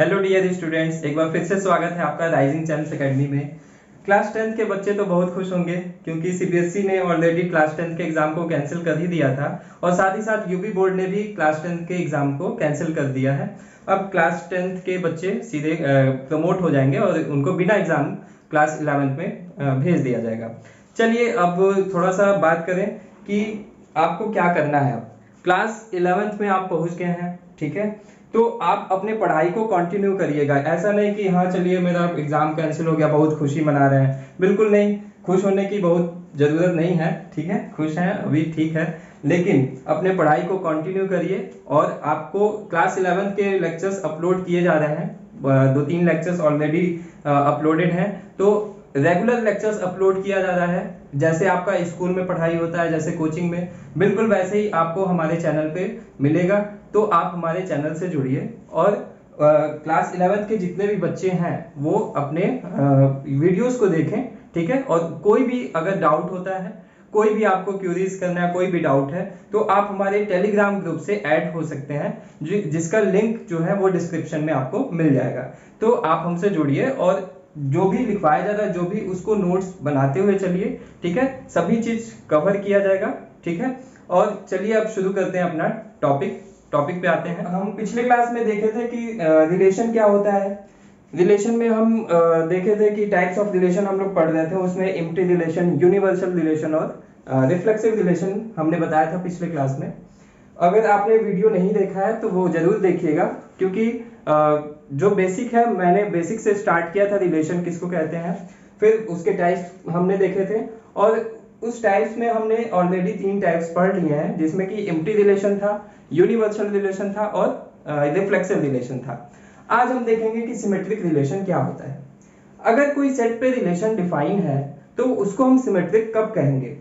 Hello dear students, एक बार फिर से स्वागत है आपका राइजिंग चांस एकेडमी में। क्लास 10th के बच्चे तो बहुत खुश होंगे क्योंकि सीबीएसई ने ऑलरेडी क्लास 10th के एग्जाम को कैंसिल कर ही दिया था और साथ ही साथ यूपी बोर्ड ने भी क्लास 10th के एग्जाम को कैंसिल कर दिया है। अब क्लास 10th के बच्चे सीधे प्रमोट हो जाएंगे और उनको बिना एग्जाम क्लास 11th में भेज दिया जाएगा। चलिए अब थोड़ा सा बात करें कि आपको क्या करना है। अब क्लास 11th में आप पहुंच गए हैं, ठीक है, तो आप अपने पढ़ाई को कंटिन्यू करिएगा। ऐसा नहीं कि हाँ चलिए मेरा एग्जाम कैंसिल हो गया, बहुत खुशी मना रहे हैं। बिल्कुल नहीं, खुश होने की बहुत जरूरत नहीं है, ठीक है, खुश हैं अभी, ठीक है, लेकिन अपने पढ़ाई को कंटिन्यू करिए। और आपको क्लास 11th के लेक्चर्स अपलोड किए जा रहे हैं, 2-3 लेक्चर्स ऑलरेडी अपलोडेड हैं, तो रेगुलर लेक्चर्स अपलोड किया जा रहा है। जैसे आपका स्कूल में पढ़ाई होता है, जैसे कोचिंग में, बिल्कुल वैसे ही आपको हमारे चैनल पे मिलेगा। तो आप हमारे चैनल से जुड़िए और क्लास 11th के जितने भी बच्चे हैं वो अपने वीडियोस को देखें, ठीक है। और कोई भी अगर डाउट होता है, कोई भी आपको क्यूरीज करना है, कोई भी डाउट है, तो आप हमारे टेलीग्राम ग्रुप से ऐड हो सकते हैं, जिसका लिंक जो है वो डिस्क्रिप्शन में आपको मिल जाएगा। तो आप हमसे जुड़िए और जो भी लिखवाया जा रहा है, जो भी, उसको नोट्स बनाते हुए चलिए, ठीक है, सभी चीज कवर किया जाएगा, ठीक है। और चलिए अब शुरू करते हैं अपना टॉपिक पे आते हैं। हम पिछले क्लास में देखे थे कि रिलेशन क्या होता है। रिलेशन में हम देखे थे कि टाइप्स ऑफ रिलेशन हम लोग पढ़ रहे थे, उसमें एम्प्टी रिलेशन, यूनिवर्सल रिलेशन और रिफ्लेक्सिव रिलेशन हमने बताया था पिछले क्लास में। अगर आपने वीडियो नहीं देखा है तो वो जरूर देखिएगा, क्योंकि जो बेसिक है, मैंने बेसिक से स्टार्ट किया था, रिलेशन किसको कहते हैं, फिर उसके टाइप्स हमने देखे थे और उस टाइप्स में हमने ऑलरेडी 3 टाइप्स पढ़ लिए हैं, जिसमें कि एम्प्टी रिलेशन था, यूनिवर्सल रिलेशन था और रिफ्लेक्सिव रिलेशन था। आज हम देखेंगे कि सिमेट्रिक रिलेशन क्या होता है। अगर कोई सेट पे रिलेशन डिफाइन है तो उसको हम सिमेट्रिक कब कहेंगे?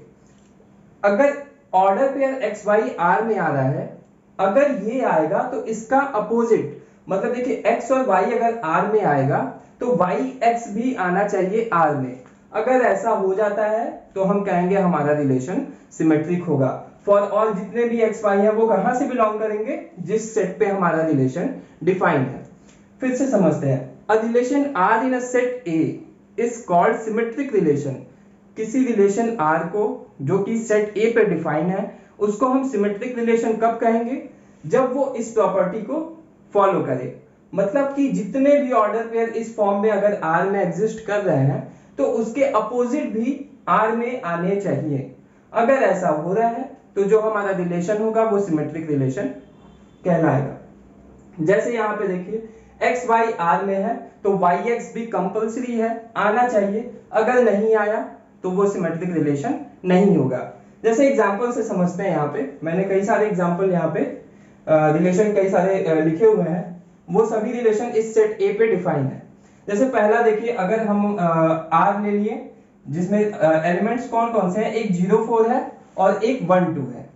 अगर order pair x y R में आ रहा है, अगर ये आएगा तो इसका अपोजिट, मतलब देखिए एक्स और वाई अगर आर में आएगा तो वाई एक्स भी आना चाहिए आर में। अगर ऐसा हो जाता है तो हम कहेंगे हमारा रिलेशन सिमेट्रिक होगा। फॉर ऑल जितने भी एक्स वाई है वो कहां से बिलोंग करेंगे? जिस सेट पे हमारा रिलेशन डिफाइंड है। फिर से समझते हैं। A relation R in a set A is called symmetric relation. किसी रिलेशन आर को जो कि सेट ए पे डिफाइन है, उसको हम सिमेट्रिक रिलेशन कब कहेंगे? जब वो इस प्रॉपर्टी को फॉलो करे। मतलब कि जितने भी ऑर्डर पेयर इस फॉर्म में अगर आर में एग्जिस्ट कर रहे हैं तो उसके अपोजिट भी आर में आने चाहिए। अगर ऐसा हो रहा है तो जो हमारा रिलेशन होगा वो सिमेट्रिक रिलेशन कहलाएगा। जैसे यहां पे देखिए एक्स वाई आर में है तो वाई एक्स भी कंपल्सरी है, आना चाहिए। अगर नहीं आया तो वो सिमेट्रिक रिलेशन नहीं होगा। जैसे एग्जांपल से समझते हैं। यहाँ पे मैंने कई सारे एग्जांपल यहाँ पे रिलेशन कई सारे लिखे हुए हैं, वो सभी रिलेशन इस सेट ए पे डिफाइन है। जैसे पहला देखिए, अगर हम आर ले लिए जिसमें एलिमेंट्स कौन कौन से हैं, एक 0-4 है और एक 1-2 है।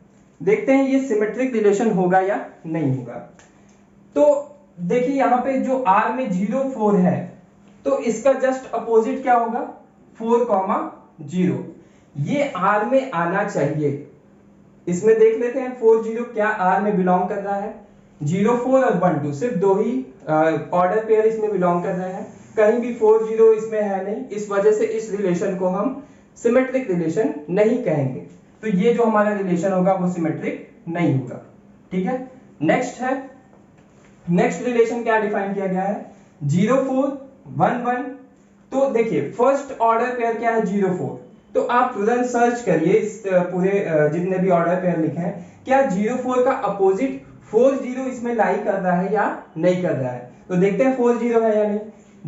देखते हैं ये सिमेट्रिक रिलेशन होगा या नहीं होगा। तो देखिए यहाँ पे जो आर में 0-4 है तो इसका जस्ट अपोजिट क्या होगा? 4,0। ये आर में आना चाहिए। इसमें देख लेते हैं 4-0 क्या आर में बिलोंग कर रहा है? 0-4 और 1-2 सिर्फ 2 ही ऑर्डर पेयर इसमें बिलोंग कर रहे हैं, कहीं भी 4-0 इसमें है नहीं। इस वजह से इस रिलेशन को हम सिमेट्रिक रिलेशन नहीं कहेंगे। तो ये जो हमारा रिलेशन होगा वो सिमेट्रिक नहीं होगा, ठीक है। नेक्स्ट है, नेक्स्ट रिलेशन क्या डिफाइन किया गया है? 0-4-1-1। तो देखिए फर्स्ट ऑर्डर पेयर क्या है? 0-4। तो आप तुरंत सर्च करिए इस पूरे जितने भी ऑर्डर पेयर लिखे हैं, क्या 0-4 का अपोजिट 4-0 इसमें लाई कर रहा है या नहीं कर रहा है। तो देखते हैं 4-0 है या नहीं।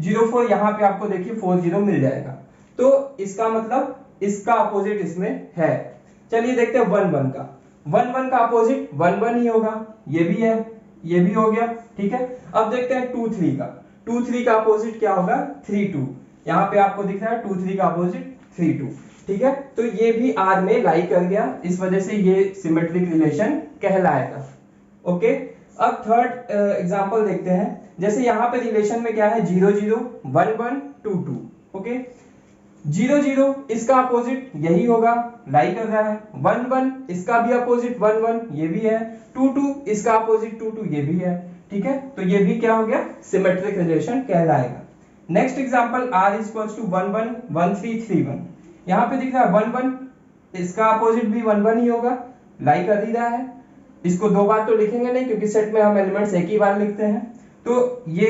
0-4 यहाँ पे आपको देखिए 4-0 मिल जाएगा, तो इसका मतलब इसका अपोजिट इसमें है। चलिए देखते हैं 1-1 का। 1-1 का अपोजिट 1-1 ही होगा, ये भी है, ये भी हो गया, ठीक है। अब देखते हैं 2-3 का। 2-3 का अपोजिट क्या होगा? 3-2। यहाँ पे आपको दिख रहा है 2-3 का अपोजिट 3-2, ठीक है। तो ये भी आर में लाई कर गया, इस वजह से ये सिमेट्रिक रिलेशन कहलाएगा। ओके, अब थर्ड एग्जांपल देखते हैं। जैसे यहाँ पे रिलेशन में क्या है? 0-0, 1-1, 2-2। ओके, 0-0 इसका अपोजिट यही होगा, लाई कर रहा है। 1-1 इसका भी अपोजिट 1-1, ये भी है। 2-2 इसका अपोजिट 2-2, ये भी है। ठीक है, तो ये भी क्या हो गया, सिमेट्रिक रिलेशन कहलाएगा। Next example r equals to 1 1 1 3 3 1। यहाँ पे दिख रहा है 1 1, इसका अपोजिट भी 1 1 ही होगा, लाई कर ही रहा है। इसको दो बार तो लिखेंगे नहीं क्योंकि सेट में हम एलिमेंट्स एक ही बार लिखते हैं, तो ये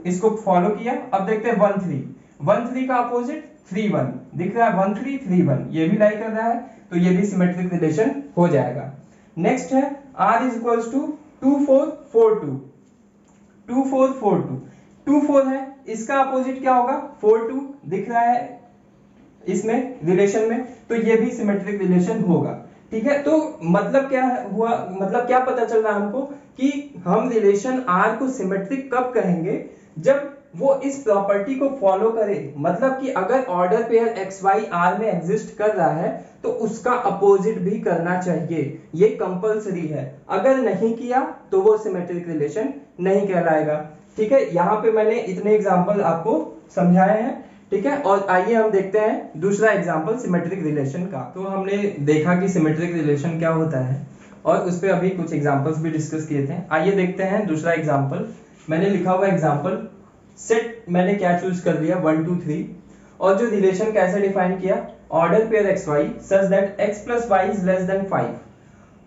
इसको फॉलो किया। अब देखते हैं 1 3, 1 3 का अपोजिट 3 1 दिख रहा है, 1 3 3 1 ये भी लाई कर रहा है, तो ये भी सिमेट्रिक रिलेशन हो जाएगा। नेक्स्ट है r इज इक्वल्स टू 2 4 4 2, 2 4 4 2, 2 4 है, इसका अपोजिट क्या होगा, 4 2 दिख रहा है इसमें रिलेशन में, तो ये भी सिमेट्रिक रिलेशन होगा। ठीक है, तो मतलब क्या हुआ, मतलब क्या पता चल रहा है हमको कि हम रिलेशन r को सिमेट्रिक कब कहेंगे, जब वो इस प्रॉपर्टी को फॉलो करे। मतलब कि अगर ऑर्डर पेयर xy r में एग्जिस्ट कर रहा है तो उसका अपोजिट भी करना चाहिए, ये कंपलसरी है। अगर नहीं किया तो वो सिमेट्रिक रिलेशन नहीं कहलाएगा। ठीक है, यहाँ पे मैंने इतने एग्जांपल आपको समझाए हैं। ठीक है, और आइए हम देखते हैं दूसरा एग्जांपल सिमेट्रिक रिलेशन का। तो हमने देखा कि सिमेट्रिक रिलेशन क्या होता है और उस पे अभी कुछ एग्जांपल्स भी डिस्कस किए थे। आइए देखते हैं दूसरा एग्जांपल। मैंने लिखा हुआ एग्जांपल, सेट मैंने क्या चूज कर लिया 1 2 3, और जो रिलेशन कैसे डिफाइन किया, order pair xy such that x plus y is less than 5।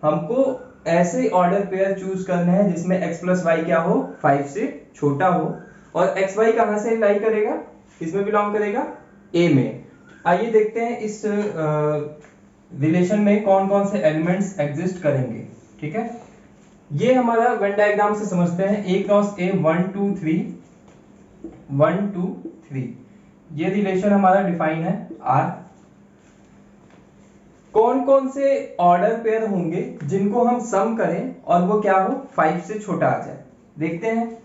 हमको ऐसे ऑर्डर पेयर चूज करने हैं जिसमें x plus y क्या हो, 5 से छोटा हो, और xy कहां से लाई करेगा, इसमें बिलोंग करेगा a में। आइए देखते हैं इस रिलेशन में कौन कौन से एलिमेंट्स एग्जिस्ट करेंगे। ठीक है, ये हमारा वेन डायग्राम से समझते हैं, a क्रॉस a 1 2 3 1 2 3, ये रिलेशन हमारा डिफाइन है R। कौन कौन से ऑर्डर पेयर होंगे जिनको हम सम करें और वो क्या हो, 5 से छोटा आ जाए, देखते हैं।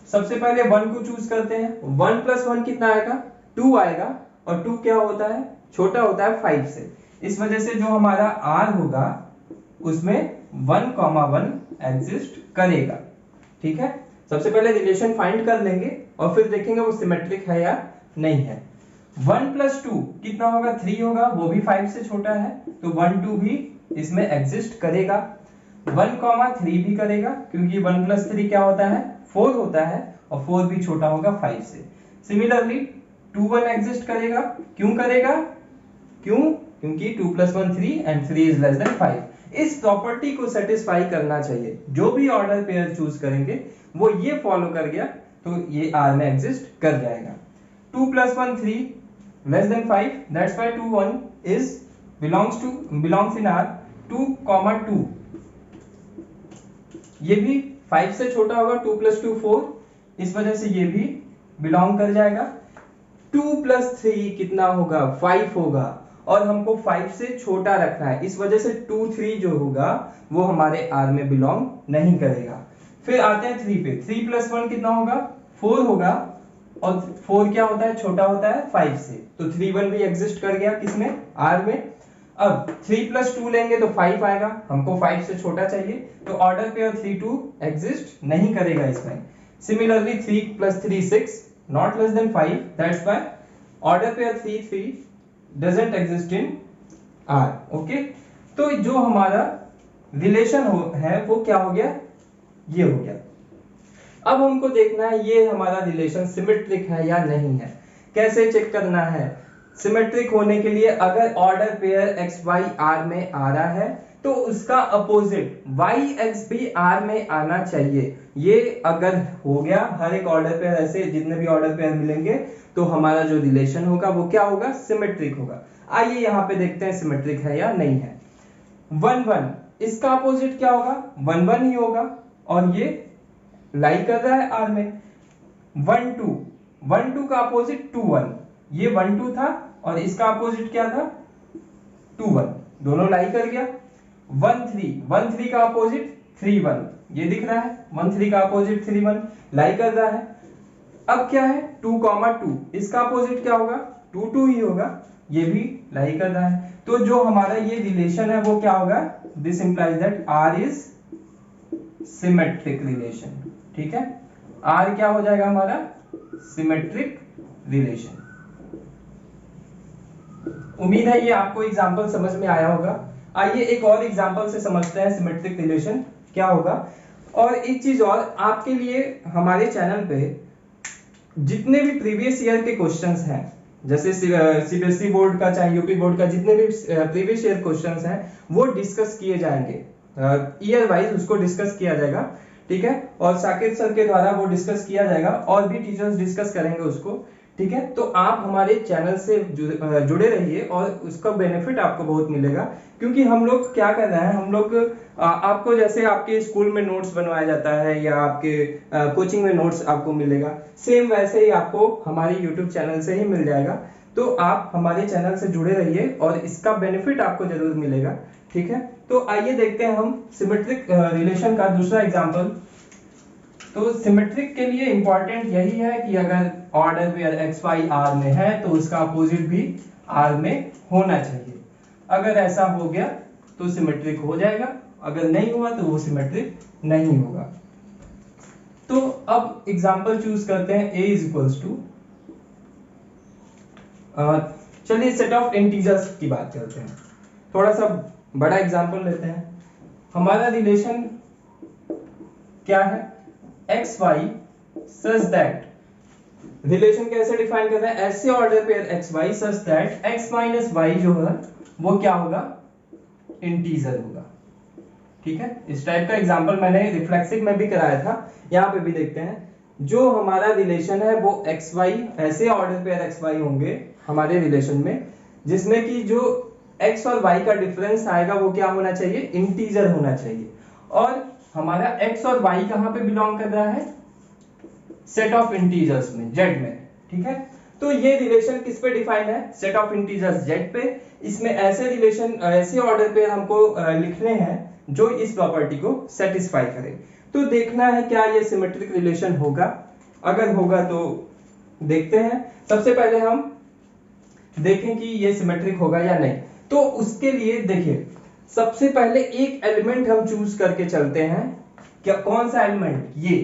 सबसे पहले 1 को चूज करते हैं, 1 प्लस 1 कितना आएगा, 2 आएगा, और 2 क्या होता है, छोटा होता है 5 से। इस वजह से जो हमारा R होगा उसमें 1,1 एग्जिस्ट करेगा। ठीक है, सबसे पहले रिलेशन फाइंड कर लेंगे और फिर देखेंगे वो सिमेट्रिक है या नहीं है। 1 प्लस 2 कितना होगा, 3 होगा, वो भी 5 से छोटा है, तो 1 2 भी इसमें एग्जिस्ट करेगा। 1,3 भी करेगा क्योंकि 1 प्लस 3 क्या होता है, 4 होता है, और 4 भी छोटा होगा 5 से। सिमिलरली 2 1 एग्जिस्ट करेगा, क्यों करेगा, क्यों, क्योंकि 2 plus 1 3 and 3 is less than 5। इस प्रॉपर्टी को सेटिस्फाई करना चाहिए, जो भी ऑर्डर पेयर चूज करेंगे वो ये फॉलो कर गया तो ये R में एग्जिस्ट कर जाएगा। 2 plus 1 3 less than 5, that's why 2 1 is belongs in R। 2, 2 ये भी 5 से छोटा होगा, 2 plus 2 4, इस वजह से ये भी बिलोंग कर जाएगा। 2 plus 3 कितना होगा, 5 होगा, और हमको 5 से छोटा रखना है, इस वजह से 2 3 जो होगा वो हमारे R में बिलोंग नहीं करेगा। फिर आते हैं 3 पे, 3 plus 1 कितना होगा, 4 होगा, और 4 क्या होता है, छोटा होता है 5 से, तो 3 1 भी एग्जिस्ट कर गया किसमें, R में। अब 3 plus 2 लेंगे तो 5 आएगा, हमको 5 से छोटा चाहिए, तो ऑर्डर पेयर 3 2 एग्जिस्ट नहीं करेगा इसमें। Similarly 3 plus 3 6 not less than 5, that's why order pair 3 3 doesn't exist in R। Okay, तो जो हमारा रिलेशन है वो क्या हो गया, ये हो गया। अब हमको देखना है ये हमारा रिलेशन सिमेट्रिक है या नहीं है। कैसे चेक करना है, सिमेट्रिक होने के लिए अगर ऑर्डर पेयर xy R में आ रहा है तो उसका अपोजिट yx भी R में आना चाहिए। ये अगर हो गया, हर एक ऑर्डर पेयर ऐसे जितने भी ऑर्डर पेयर मिलेंगे तो हमारा जो रिलेशन होगा वो क्या होगा, सिमेट्रिक होगा। आइए यहाँ पे देखते हैं सिमेट्रिक है या नहीं है। 1 1 इसका अपोजिट क्या होगा, 1 1 ही होगा, और ये लाई कर रहा है R में। 1 2 का अपोजिट 2 1, ये 1 2 था और इसका अपोजिट क्या था, 2 1, दोनों लाई कर गया। 1 3 का अपोजिट 3 1, ये दिख रहा है, 1 3 का अपोजिट 3 1 लाई कर रहा है। अब क्या है 2 2, इसका अपोजिट क्या होगा, 2 2 ही होगा, ये भी लाई कर रहा है। तो जो हमारा ये रिलेशन है वो क्या होगा, this implies that R is symmetric relation. ठीक है, R क्या हो जाएगा हमारा, सिमेट्रिक रिलेशन। उम्मीद है ये आपको एग्जांपल समझ में आया होगा। आइए एक और एग्जांपल से समझते हैं सिमेट्रिक रिलेशन क्या होगा। और एक चीज और आपके लिए, हमारे चैनल पे जितने भी प्रीवियस ईयर के क्वेश्चंस हैं, जैसे सीबीएसई बोर्ड का चाहे यूपी बोर्ड का, जितने भी प्रीवियस ईयर क्वेश्चंस हैं वो डिस्कस किए जाएंगे, ईयर वाइज उसको डिस्कस किया जाएगा, ठीक है। और साकेत सर के द्वारा वो डिस्कस किया जाएगा, और भी टीचर्स डिस्कस करेंगे उसको, ठीक है। तो आप हमारे चैनल से जुड़े रहिए और उसका बेनिफिट आपको बहुत मिलेगा, क्योंकि हम लोग क्या कर रहे हैं, हम लोग आपको जैसे आपके स्कूल में नोट्स बनवाया जाता है या आपके कोचिंग में नोट्स आपको मिलेगा, सेम वैसे ही आपको हमारे यूट्यूब चैनल से ही मिल जाएगा। तो आप हमारे चैनल से जुड़े रहिए और इसका बेनिफिट आपको जरूर मिलेगा, ठीक है। तो आइए देखते हैं हम सिमेट्रिक रिलेशन का दूसरा एग्जांपल। तो सिमेट्रिक के लिए इंपॉर्टेंट यही है कि अगर order pair x y R में है तो उसका अपोजिट भी आर में होना चाहिए। अगर ऐसा हो गया तो सिमेट्रिक हो जाएगा, अगर नहीं हुआ तो वो सिमेट्रिक नहीं होगा। तो अब एग्जांपल चूज करते हैं, a इज इक्वल्स टू, चलिए सेट ऑफ इंटीजर्स की बात करते हैं, थोड़ा सा बड़ा एग्जांपल लेते हैं। हमारा रिलेशन क्या है, x y such that, relation कैसे डिफाइन कर रहे हैं, ऐसे order pair x y such that x minus y जो है वो क्या होगा, इंटीजर होगा, ठीक है। इस टाइप का एग्जांपल मैंने रिफ्लेक्सिव में भी कराया था, यहाँ पे भी देखते हैं। जो हमारा रिलेशन है वो एक्स वाई, ऐसे ऑर्डर पेयर एक्स वाई होंगे हमारे रिलेशन में, जिसमें कि जो एक्स और वाई का डिफरेंस आएगा वो क्या होना चाहिए, इंटीजर होना चाहिए। और हमारा एक्स और वाई कहां पे बिलोंग कर रहा है, सेट ऑफ इंटीजर्स में, जेड में, ठीक है। तो ये रिलेशन किस पे डिफाइन है, सेट ऑफ इंटीजर्स जेड पे। इसमें ऐसे रिलेशन, ऐसे ऑर्डर पे हमको लिखने हैं जो इस प्रॉपर्टी को सेटिस्फाई करे। तो देखना है क्या ये सिमेट्रिक रिलेशन होगा, अगर होगा तो देखते हैं। सबसे पहले हम देखें कि ये सिमेट्रिक होगा या नहीं। तो उसके लिए देखिए, सबसे पहले एक एलिमेंट हम चूज करके चलते हैं। क्या, कौन सा एलिमेंट, ये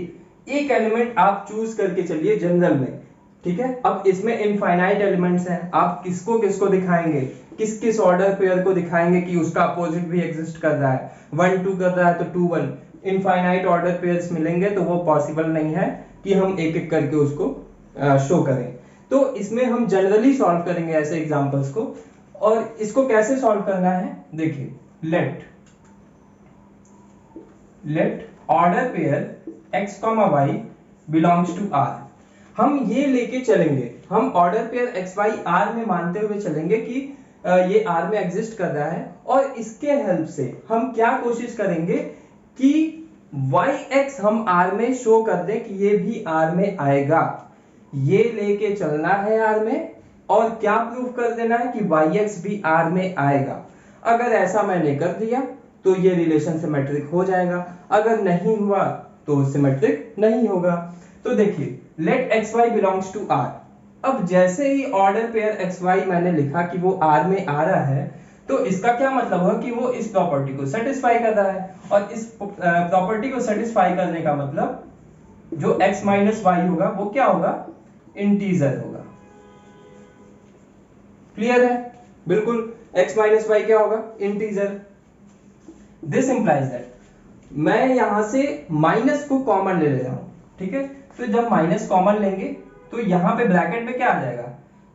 एक एलिमेंट आप चूज करके चलिए जनरल में, ठीक है। अब इसमें इनफाइनाइट एलिमेंट्स हैं, आप किसको किसको दिखाएंगे, किस किस ऑर्डर पेयर को दिखाएंगे कि उसका अपोजिट भी एग्जिस्ट कर रहा है, 1 2 कर रहा है तो 2 1, इनफाइनाइट ऑर्डर पेयर्स मिलेंगे तो वो पॉसिबल नहीं है कि हम एक एक करके उसको शो करें। तो इसमें हम जनरली सॉल्व करेंगे ऐसे एग्जांपल्स को। और इसको कैसे सॉल्व करना है, देखिए, let order pair x, y belongs to R। हम ये लेके चलेंगे, हम order pair x y R में मानते हुए चलेंगे कि ये आर में एग्जिस्ट कर रहा है, और इसके हेल्प से हम क्या कोशिश करेंगे कि वाई एक्स हम आर में शो कर दें कि ये भी आर में आएगा। ये लेके चलना है आर में, और क्या प्रूफ कर देना है कि वाई एक्स भी आर में आएगा। अगर ऐसा मैंने कर दिया तो ये रिलेशन सिमेट्रिक हो जाएगा, अगर नहीं हुआ तो सिमेट्रिक नहीं होगा। तो देखिए, let x y belongs to R. अब जैसे ही ऑर्डर पेयर एक्स वाई मैंने लिखा कि वो आर में आ रहा है, तो इसका क्या मतलब हुआ कि वो इस प्रॉपर्टी को सेटिस्फाई कर रहा है। और इस प्रॉपर्टी को सेटिस्फाई करने का मतलब जो x माइनस वाई होगा वो क्या होगा, इंटीजर होगा। क्लियर है, बिल्कुल, x माइनस वाई क्या होगा, इंटीजर। दिस इंप्लाइज दैट, मैं यहां से माइनस को कॉमन ले रहा हूं, ठीक है। तो जब माइनस कॉमन लेंगे तो यहां पे ब्रैकेट में क्या आ जाएगा,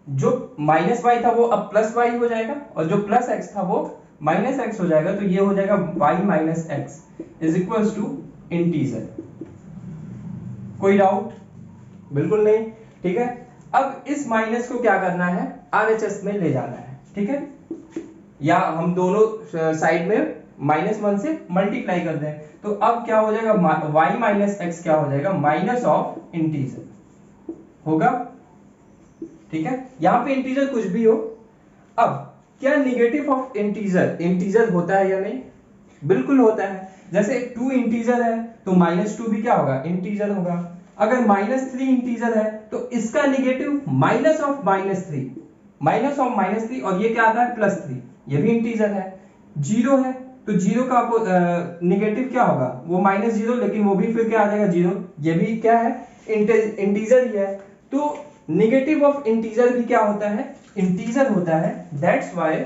जो माइनस वाई था वो अब प्लस वाई हो जाएगा, और जो प्लस एक्स था वो माइनस एक्स हो जाएगा। तो ये हो जाएगा y minus x is equals to integer. कोई डाउट, बिल्कुल नहीं, ठीक है। अब इस माइनस को क्या करना है, आरएचएस में ले जाना है, ठीक है, या हम दोनों साइड में -1 से मल्टीप्लाई कर दें। तो अब क्या हो जाएगा, y माइनस एक्स क्या हो जाएगा, माइनस ऑफ इंटीजर होगा, ठीक है। यहां पे इंटीजर कुछ भी हो। अब क्या निगेटिव ऑफ इंटीजर इंटीजर होता है या नहीं, बिल्कुल होता है। जैसे 2 इंटीजर है तो -2 भी क्या होगा, इंटीजर होगा। अगर -3 इंटीजर है तो इसका negative minus of -3, minus of -3, और ये क्या आता है, +3, ये भी इंटीजर है। 0 है तो 0 का निगेटिव क्या होगा, वो -0, लेकिन वो भी फिर क्या आ जाएगा, 0, ये भी क्या है, इंटीजर ही है। तो निगेटिव ऑफ इंटीजर भी क्या होता है, इंटीजर होता है। दैट्स व्हाई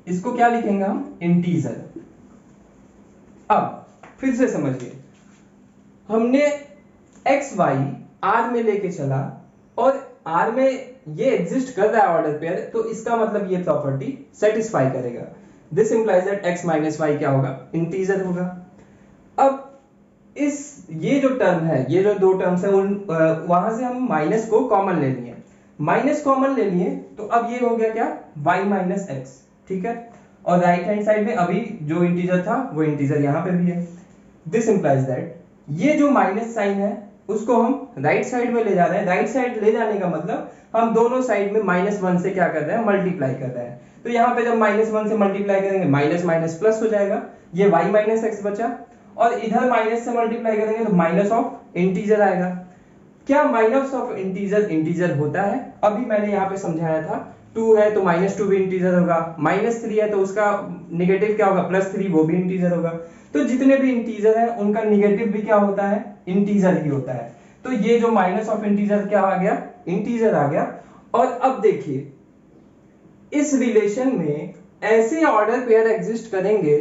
इसको क्या लिखेंगे हम, इंटीजर। अब फिर से समझिए, हमने एक्स वाई आर में लेके चला और आर में ये एग्जिस्ट कर रहा है ऑर्डर पेयर, तो इसका मतलब ये प्रॉपर्टी सेटिस्फाई करेगा। This implies that x minus y क्या होगा, इंटीजर होगा। अब इस ये जो टर्म है, ये जो दो टर्म्स है, उन वहां से हम माइनस को कॉमन ले लिए, माइनस कॉमन ले लिए, तो अब ये हो गया क्या, y माइनस एक्स, ठीक है। और राइट हैंड साइड में अभी जो इंटीजर था वो इंटीजर यहाँ पे भी है। दिस इंप्लाइज दैट ये जो माइनस साइन है उसको हम राइट साइड में ले जा रहे हैं। राइट साइड ले जाने का मतलब हम दोनों साइड में -1 से क्या कर रहे हैं, मल्टीप्लाई कर रहे हैं। तो यहाँ पे जब -1 से मल्टीप्लाई करेंगे माइनस माइनस प्लस हो जाएगा, ये y माइनस एक्स बचा, और इधर माइनस से मल्टीप्लाई करेंगे तो माइनस ऑफ इंटीजर आएगा। क्या माइनस ऑफ इंटीजर इंटीजर होता है? अभी मैंने यहाँ पे समझाया था, 2 है तो -2 भी इंटीजर होगा, -3 है तो उसका निगेटिव क्या होगा, +3, वो भी इंटीजर होगा। तो जितने भी इंटीजर है उनका निगेटिव भी क्या होता है, इंटीजर ही होता है। तो ये जो माइनस ऑफ इंटीजर क्या आ गया, इंटीजर आ गया। और अब देखिए इस रिलेशन में ऐसे ऑर्डर पेयर एग्जिस्ट करेंगे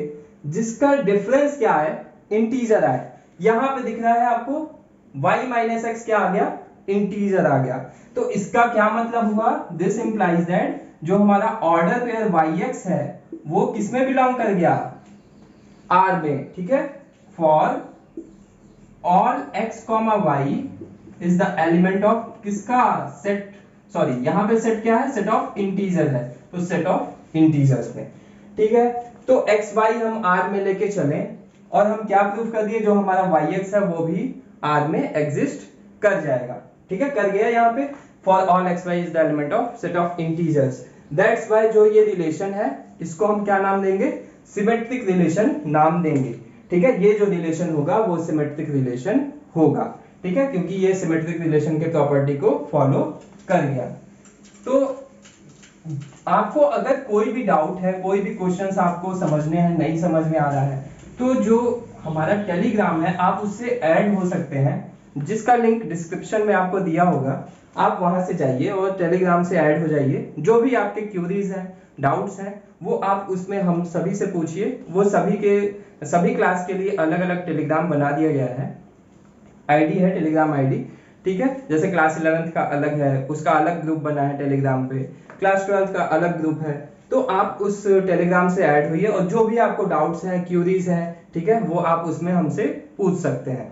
जिसका डिफरेंस क्या है, इंटीजर है। यहां पे दिख रहा है आपको y माइनस एक्स क्या आ गया, इंटीजर आ गया। तो इसका क्या मतलब हुआ, दिस इंप्लाइज दैट जो हमारा ऑर्डर पेयर yx है वो किसमें बिलोंग कर गया, R में, ठीक है। For all x, y is the element of किसका, सेट, सॉरी यहां पे सेट क्या है, सेट ऑफ इंटीजर है, तो सेट ऑफ इंटीजर्स में, ठीक है। तो x y हम R में लेके चले और हम क्या प्रूव कर दिए, जो हमारा yx है वो भी R में एग्जिस्ट कर जाएगा, ठीक है, कर गया यहाँ पे। For all x y is the element of set of integers, that's why जो ये रिलेशन है इसको हम क्या नाम देंगे, सिमेट्रिक रिलेशन नाम देंगे, ठीक है। ये जो रिलेशन होगा वो सिमेट्रिक रिलेशन होगा, ठीक है, क्योंकि ये सिमेट्रिक रिलेशन के प्रॉपर्टी को फॉलो कर गया। तो आपको अगर कोई भी डाउट है, कोई भी क्वेश्चंस आपको समझने हैं, नहीं समझ में आ रहा है, तो जो हमारा टेलीग्राम है आप उससे ऐड हो सकते हैं, जिसका लिंक डिस्क्रिप्शन में आपको दिया होगा। आप वहां से जाइए और टेलीग्राम से ऐड हो जाइए। जो भी आपके क्यूरीज हैं, डाउट्स हैं, वो आप उसमें हम सभी से पूछिए। वो सभी क्लास के लिए अलग अलग टेलीग्राम बना दिया गया है, आईडी है, टेलीग्राम आईडी, ठीक है। जैसे क्लास 11th का अलग है, उसका अलग ग्रुप बना है टेलीग्राम पे, क्लास 12th का अलग ग्रुप है। तो आप उस टेलीग्राम से ऐड हुई और जो भी आपको डाउट्स हैं, क्यूरीज हैं, ठीक है, वो आप उसमें हमसे पूछ सकते हैं।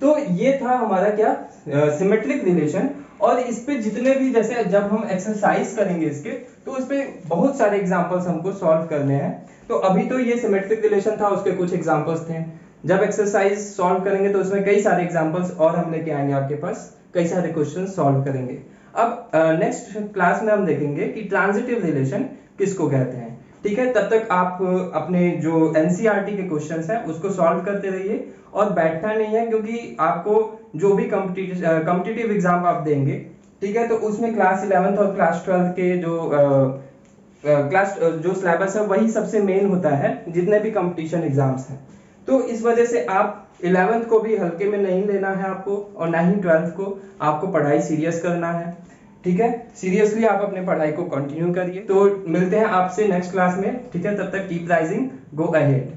तो ये था हमारा क्या, सिमेट्रिक रिलेशन। और इस पे जितने भी, जैसे जब हम एक्सरसाइज करेंगे इसके, तो उस पे बहुत सारे एग्जांपल्स हमको सॉल्व करने हैं। तो अभी तो ये सिमेट्रिक रिलेशन था, उसके कुछ एग्जांपल्स थे। जब एक्सरसाइज सॉल्व करेंगे तो उसमें कई सारे एग्जांपल्स और हम लेके आएंगे आपके पास, कई सारे क्वेश्चन सॉल्व करेंगे। अब नेक्स्ट क्लास में हम देखेंगे कि ट्रांजिटिव रिलेशन किसको कहते हैं, ठीक है। तब तक आप अपने जो एनसीईआरटी के क्वेश्चंस हैं उसको सॉल्व करते रहिए और बैठना नहीं है, क्योंकि आपको जो भी कॉम्पिटिटिव एग्जाम आप देंगे, ठीक है, तो उसमें क्लास 11th और क्लास 12th के जो सिलेबस है वही सबसे मेन होता है, जितने भी कंपटीशन एग्जाम्स हैं। तो इस वजह से आप 11th को भी हल्के में नहीं लेना है आपको, और ना ही 12th को। आपको पढ़ाई सीरियस करना है, ठीक है। सीरियसली आप अपने पढ़ाई को कंटिन्यू करिए। तो मिलते हैं आपसे नेक्स्ट क्लास में, ठीक है। तब तक कीप राइजिंग, गो अहेड।